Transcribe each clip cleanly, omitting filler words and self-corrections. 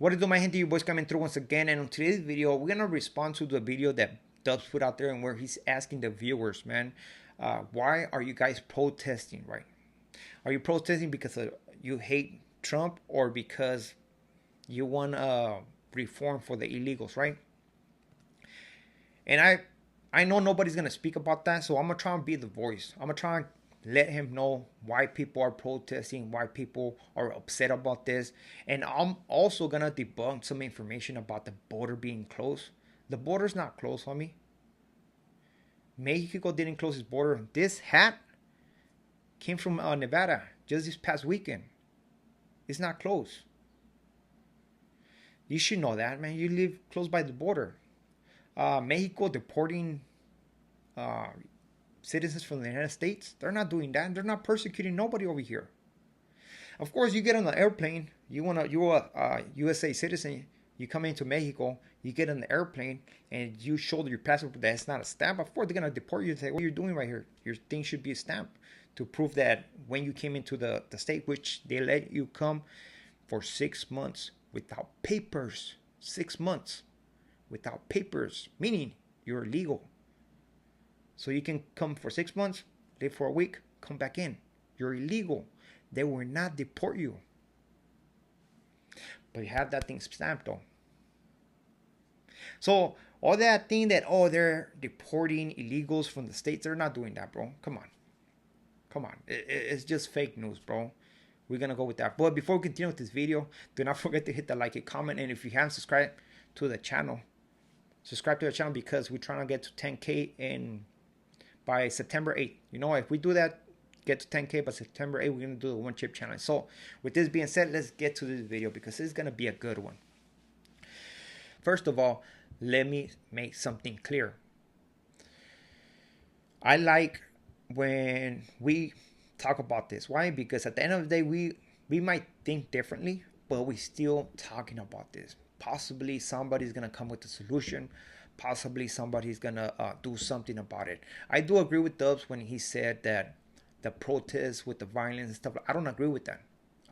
What is do, my gente? You boys coming through once again, and on today's video, we're gonna respond to the video that Dubs put out there, and where he's asking the viewers, man, why are you guys protesting? Right? Are you protesting because you hate Trump, or because you want reform for the illegals? Right? And I know nobody's gonna speak about that, so I'm gonna try and be the voice. I'm gonna try and let him know why people are protesting, why people are upset about this. And I'm also gonna debunk some information about the border being closed. The border's not closed, homie. Mexico didn't close its border. This hat came from Nevada just this past weekend. It's not closed. You should know that, man. You live close by the border. Mexico deporting citizens from the United States. They're not doing that. They're not persecuting nobody over here. Of course, you get on the airplane. You're a USA citizen. You come into Mexico. You get on the airplane and you show your passport that's not a stamp. Of course, they're gonna deport you. Say, what are you doing right here? Your thing should be a stamp to prove that when you came into the state, which they let you come for 6 months without papers. 6 months without papers, meaning you're illegal. So you can come for 6 months, live for a week, come back in. You're illegal. They will not deport you. But you have that thing stamped though. So all that thing that, oh, they're deporting illegals from the states, they're not doing that, bro. Come on. Come on. It's just fake news, bro. We're going to go with that. But before we continue with this video, do not forget to hit the like and comment. And if you haven't subscribed to the channel, subscribe to the channel, because we're trying to get to 10K by September 8th. You know, if we do that, get to 10K by September 8th, we're going to do the one chip challenge. So with this being said, let's get to this video, because this is going to be a good one. First of all, let me make something clear. I like when we talk about this. Why? Because at the end of the day, we might think differently, but we still talking about this. Possibly somebody's gonna come with a solution. Possibly somebody's gonna do something about it. I do agree with Dubs when he said that the protests with the violence and stuff, I don't agree with that.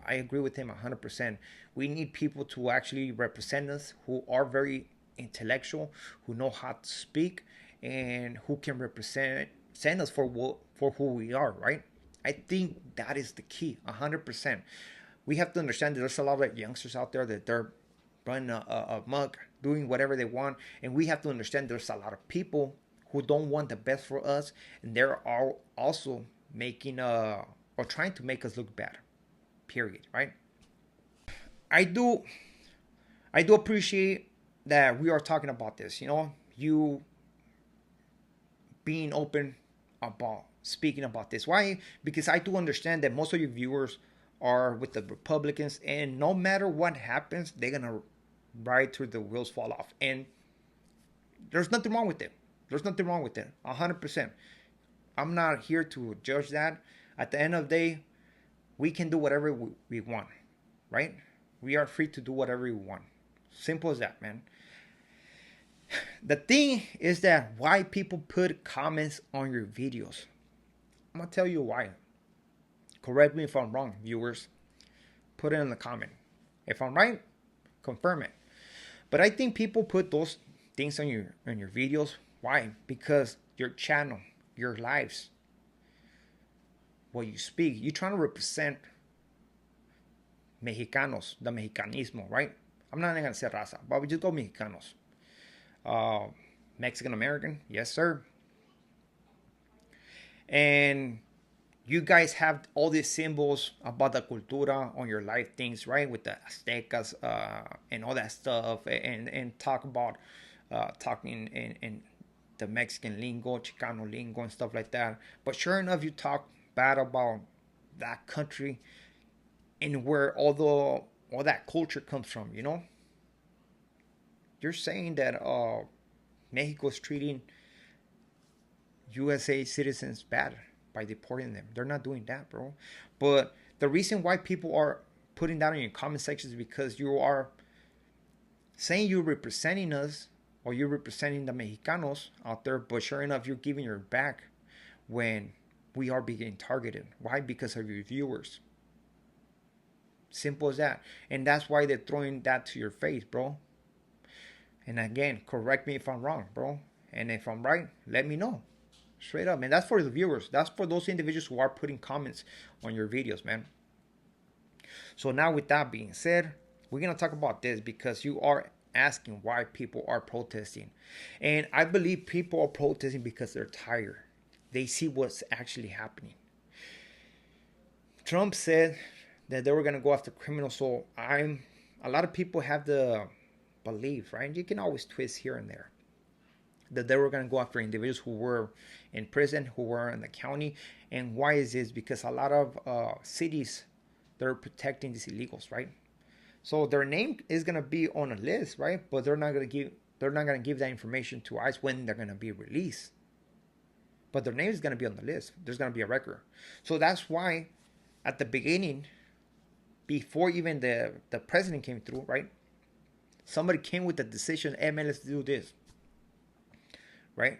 I agree with him 100%. We need people to actually represent us, who are very intellectual, who know how to speak, and who can represent us for who we are, right? I think that is the key, 100%. We have to understand that there's a lot of youngsters out there that they're running a mug, doing whatever they want, and we have to understand there's a lot of people who don't want the best for us, and they're all also making or trying to make us look bad. Period. Right? I do appreciate that we are talking about this. You know, you being open about speaking about this. Why? Because I do understand that most of your viewers are with the Republicans, and no matter what happens, they're gonna ride till the wheels fall off. And there's nothing wrong with it. There's nothing wrong with it. 100%. I'm not here to judge that. At the end of the day, we can do whatever we want, right? We are free to do whatever we want. Simple as that, man. The thing is that why people put comments on your videos. I'm gonna tell you why. Correct me if I'm wrong, viewers. Put it in the comment. If I'm right, confirm it. But I think people put those things on your videos. Why? Because your channel, your lives, what you speak, you're trying to represent Mexicanos, the Mexicanismo, right? I'm not even gonna say Raza, but we just go Mexicanos. Mexican American, yes sir. And you guys have all these symbols about the cultura on your life things, right? With the Aztecas and all that stuff, and talk about talking in the Mexican lingo, Chicano lingo, and stuff like that. But sure enough, you talk bad about that country and where all that culture comes from. You know, you're saying that Mexico's treating USA citizens bad by deporting them. They're not doing that, bro. But the reason why people are putting that in your comment section is because you are saying you're representing us, or you're representing the Mexicanos out there, but sure enough, you're giving your back when we are being targeted. Why? Because of your viewers. Simple as that. And that's why they're throwing that to your face, bro. And again, correct me if I'm wrong, bro. And if I'm right, let me know. Straight up. And that's for the viewers. That's for those individuals who are putting comments on your videos, man. So now with that being said, we're going to talk about this because you are asking why people are protesting. And I believe people are protesting because they're tired. They see what's actually happening. Trump said that they were going to go after criminals. So a lot of people have the belief, right? You can always twist here and there, that they were going to go after individuals who were in prison, who were in the county. And why is this? Because a lot of cities, they're protecting these illegals, right? So their name is going to be on a list, right? But they're not going to give that information to ICE when they're going to be released. But their name is going to be on the list. There's going to be a record. So that's why at the beginning, before even the president came through, right? Somebody came with the decision, hey man, let's do this. Right?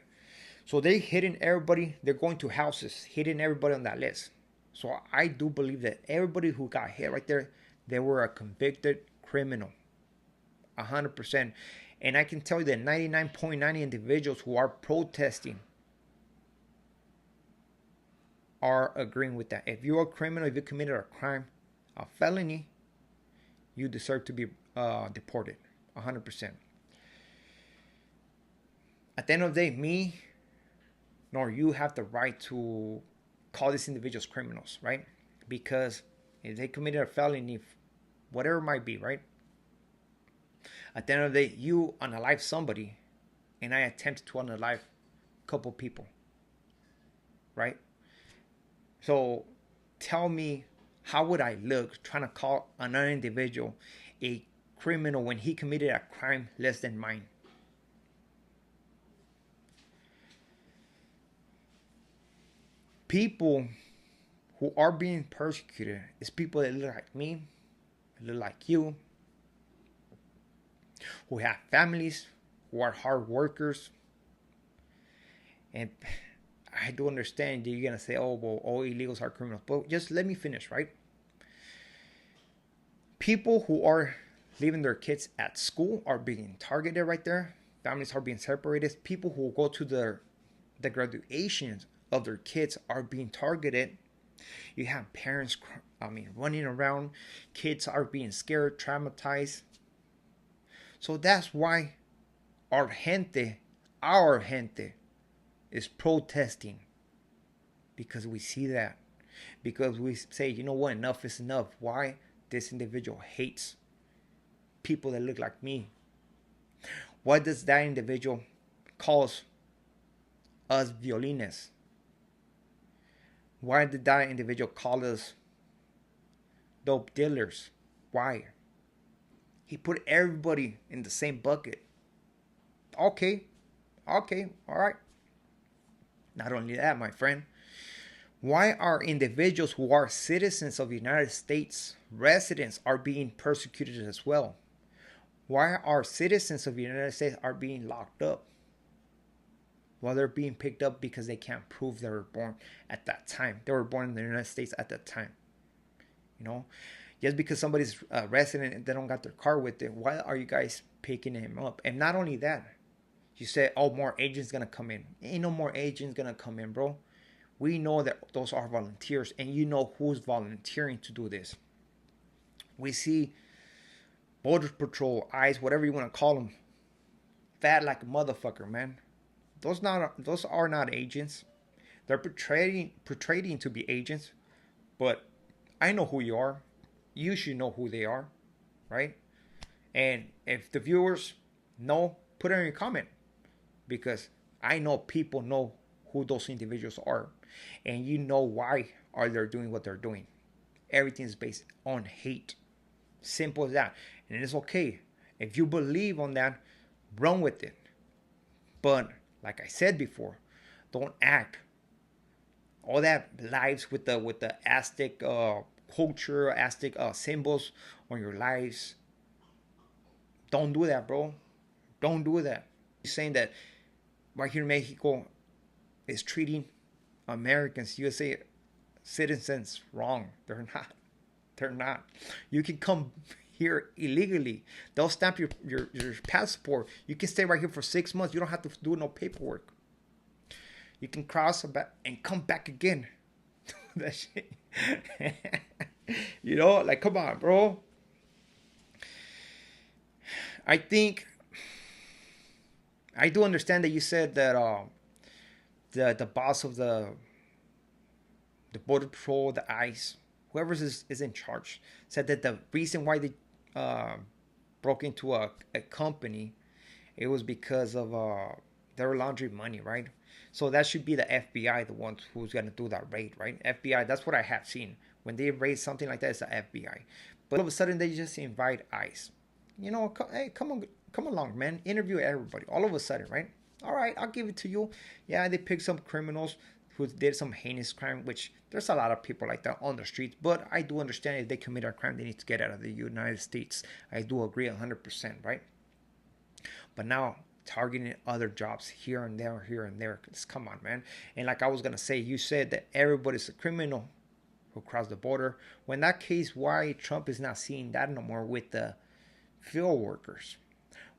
So they hitting everybody. They're going to houses, hitting everybody on that list. So I do believe that everybody who got hit right there, they were a convicted criminal. 100%. And I can tell you that 99.9 individuals who are protesting are agreeing with that. If you're a criminal, if you committed a crime, a felony, you deserve to be deported. 100%. At the end of the day, me nor you have the right to call these individuals criminals, right? Because if they committed a felony, whatever it might be, right? At the end of the day, you unalive somebody, and I attempted to unalive a couple people, right? So tell me, how would I look trying to call another individual a criminal when he committed a crime less than mine? People who are being persecuted is people that look like me, look like you, who have families, who are hard workers. And I do understand that you're going to say, oh, well, all illegals are criminals. But just let me finish, right? People who are leaving their kids at school are being targeted right there. Families are being separated. People who go to the graduations of their kids are being targeted. You have parents, running around. Kids are being scared, traumatized. So that's why our gente is protesting. Because we see that. Because we say, you know what, enough is enough. Why? This individual hates people that look like me. Why does that individual calls us violines? Why did that individual call us dope dealers? Why? He put everybody in the same bucket. Okay, all right. Not only that, my friend. Why are individuals who are citizens of the United States, residents, are being persecuted as well? Why are citizens of the United States are being locked up? Well, they're being picked up because they can't prove they were born at that time. They were born in the United States at that time. You know, just because somebody's a resident and they don't got their car with it, why are you guys picking him up? And not only that, you say, oh, more agents gonna come in. Ain't no more agents gonna come in, bro. We know that those are volunteers, and you know who's volunteering to do this. We see Border Patrol, ICE, whatever you want to call them, fat like a motherfucker, man. Those are not agents. They're portraying to be agents, but I know who you are. You should know who they are, right? And if the viewers know, put it in your comment, because I know people know who those individuals are, and you know why are they doing what they're doing. Everything is based on hate. Simple as that. And it's okay if you believe on that, run with it. But like I said before, don't act all that lives with the Aztec culture, Aztec symbols on your lives. Don't do that, bro. Don't do that. You're saying that right here in Mexico is treating Americans, USA citizens wrong. They're not. They're not. You can come here illegally. They'll stamp your passport. You can stay right here for 6 months. You don't have to do no paperwork. You can cross back and come back again. That shit. Like, come on, bro. I think I do understand that you said that the boss of the border patrol, the ICE, whoever is in charge, said that the reason why they uh, broke into a company, it was because of they were laundering money, right? So that should be the FBI, the ones who's gonna do that raid, right? FBI. That's what I have seen when they raid something like that. It's the FBI. But all of a sudden they just invite ICE. Hey, come on, come along, man. Interview everybody. All of a sudden, right? All right, I'll give it to you. Yeah, they pick some criminals who did some heinous crime, which there's a lot of people like that on the streets. But I do understand if they commit a crime, they need to get out of the United States. I do agree 100%, right? But now targeting other jobs here and there, here and there. Come on, man. And like I was gonna say, you said that everybody's a criminal who crossed the border. Well, in that case, why Trump is not seeing that no more with the field workers?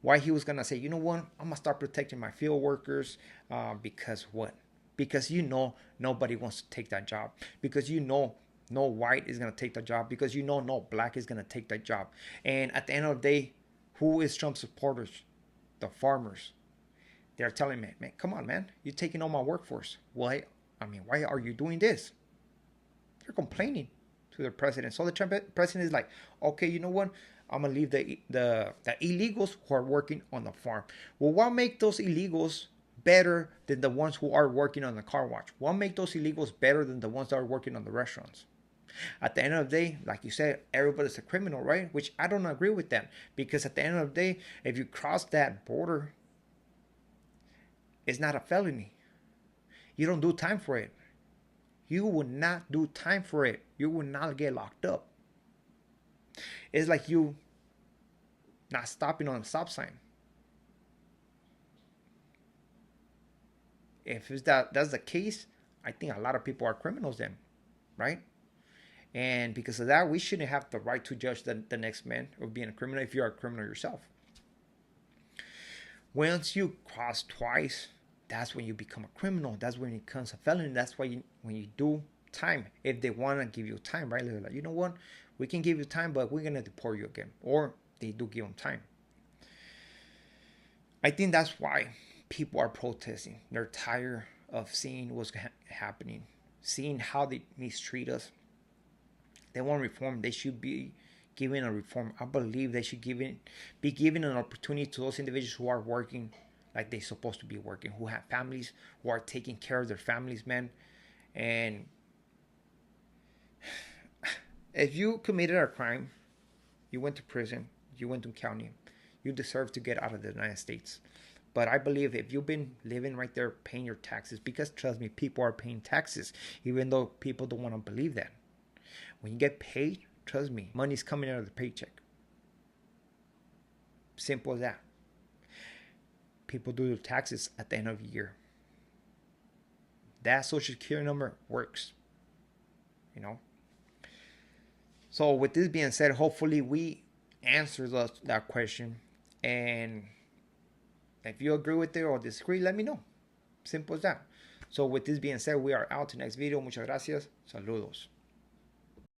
Why he was gonna say, you know what, I'm gonna start protecting my field workers, because what? Because nobody wants to take that job. Because no white is gonna take that job. Because no black is gonna take that job. And at the end of the day, who is Trump's supporters? The farmers. They're telling me, man, come on, man, you're taking all my workforce. Why? I mean, why are you doing this? They're complaining to the president. So the Trump president is like, okay, you know what? I'm gonna leave the illegals who are working on the farm. Well, what make those illegals better than the ones who are working on the car wash? What make those illegals better than the ones that are working on the restaurants? At the end of the day, like you said, everybody's a criminal, right? Which I don't agree with that, because at the end of the day, if you cross that border, it's not a felony. You don't do time for it. You will not do time for it. You will not get locked up. It's like you not stopping on a stop sign. If that's the case, I think a lot of people are criminals then, right? And because of that, we shouldn't have the right to judge the next man of being a criminal if you are a criminal yourself. Once you cross twice, that's when you become a criminal. That's when it becomes a felony. That's why when you do time, if they want to give you time, right? They're like, you know what? We can give you time, but we're going to deport you again. Or they do give them time. I think that's why people are protesting. They're tired of seeing what's happening, seeing how they mistreat us. They want reform. They should be given a reform. I believe they should be given an opportunity to those individuals who are working like they're supposed to be working, who have families, who are taking care of their families, man. And if you committed a crime, you went to prison, you went to county, you deserve to get out of the United States. But I believe if you've been living right there paying your taxes, because trust me, people are paying taxes, even though people don't want to believe that. When you get paid, trust me, money's coming out of the paycheck. Simple as that. People do their taxes at the end of the year. That social security number works. So with this being said, hopefully we answer that question. And if you agree with it or disagree, let me know. Simple as that. So with this being said, we are out to next video. Muchas gracias. Saludos.